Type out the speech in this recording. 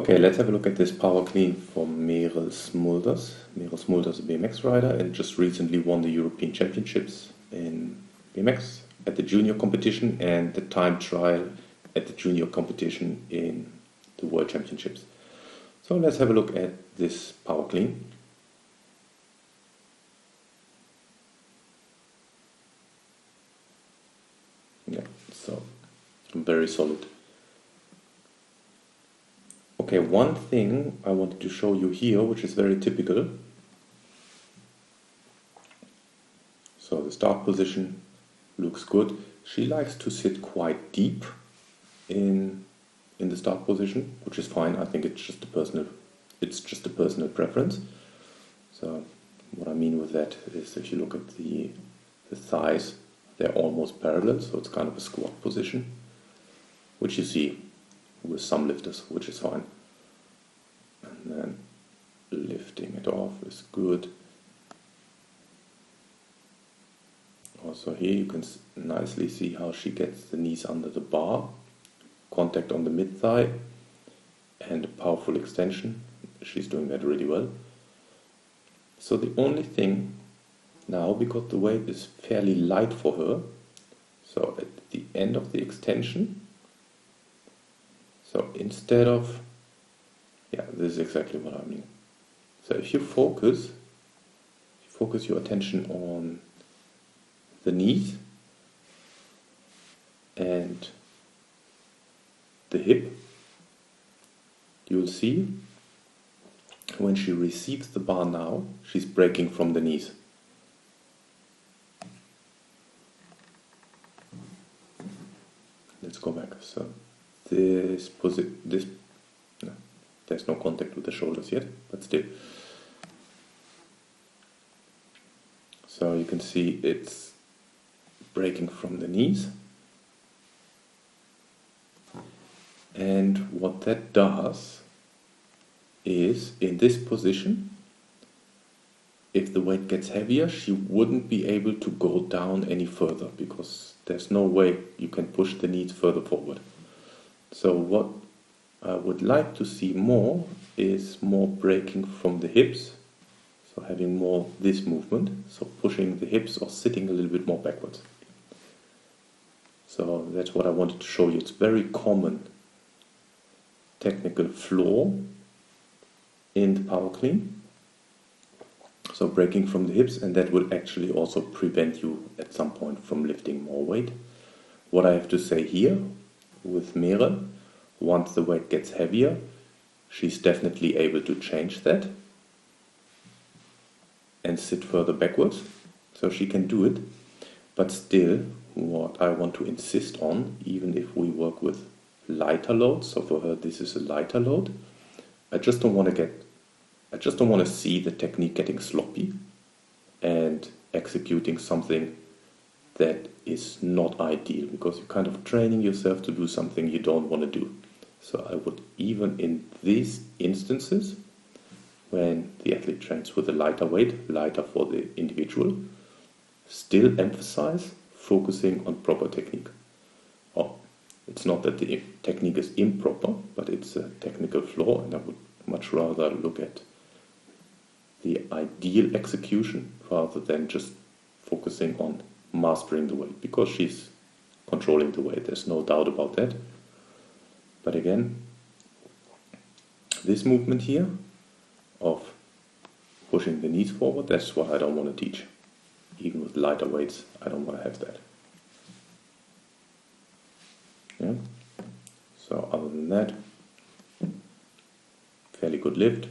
Okay, let's have a look at this power clean from Merel Smulders. Merel Smulders is a BMX rider and just recently won the European Championships in BMX at the junior competition and the time trial at the junior competition in the World Championships. So let's have a look at this power clean. Yeah, so very solid. Okay, one thing I wanted to show you here, which is very typical. So the start position looks good. She likes to sit quite deep in the start position, which is fine. I think it's just a personal preference. So what I mean with that is if you look at the thighs, they're almost parallel, so it's kind of a squat position, which you see with some lifters, which is fine. And then lifting it off is good. Also here you can nicely see how she gets the knees under the bar, contact on the mid-thigh, and a powerful extension. She's doing that really well. So the only thing now, because the weight is fairly light for her, so at the end of the extension, so instead of, yeah, this is exactly what I mean. So if you focus your attention on the knees and the hip, you'll see when she receives the bar now, she's breaking from the knees. Let's go back. So there's no contact with the shoulders yet, but still. So you can see it's breaking from the knees. And what that does is, in this position, if the weight gets heavier, she wouldn't be able to go down any further because there's no way you can push the knees further forward. So what I would like to see more is more breaking from the hips, so having more this movement, so pushing the hips or sitting a little bit more backwards. So that's what I wanted to show you. It's very common technical flaw in the power clean. So breaking from the hips, and that will actually also prevent you at some point from lifting more weight. What I have to say here with Merel, once the weight gets heavier, she's definitely able to change that and sit further backwards, so she can do it. But still, what I want to insist on, even if we work with lighter loads, so for her this is a lighter load, I just don't want to see the technique getting sloppy and executing something that is not ideal, because you're kind of training yourself to do something you don't want to do. So I would, even in these instances, when the athlete trains with a lighter weight, lighter for the individual, still emphasize focusing on proper technique. Oh, it's not that the technique is improper, but it's a technical flaw, and I would much rather look at the ideal execution rather than just focusing on mastering the weight, because she's controlling the weight, there's no doubt about that. But again, this movement here of pushing the knees forward, that's what I don't want to teach. Even with lighter weights, I don't want to have that. Yeah. So other than that, fairly good lift.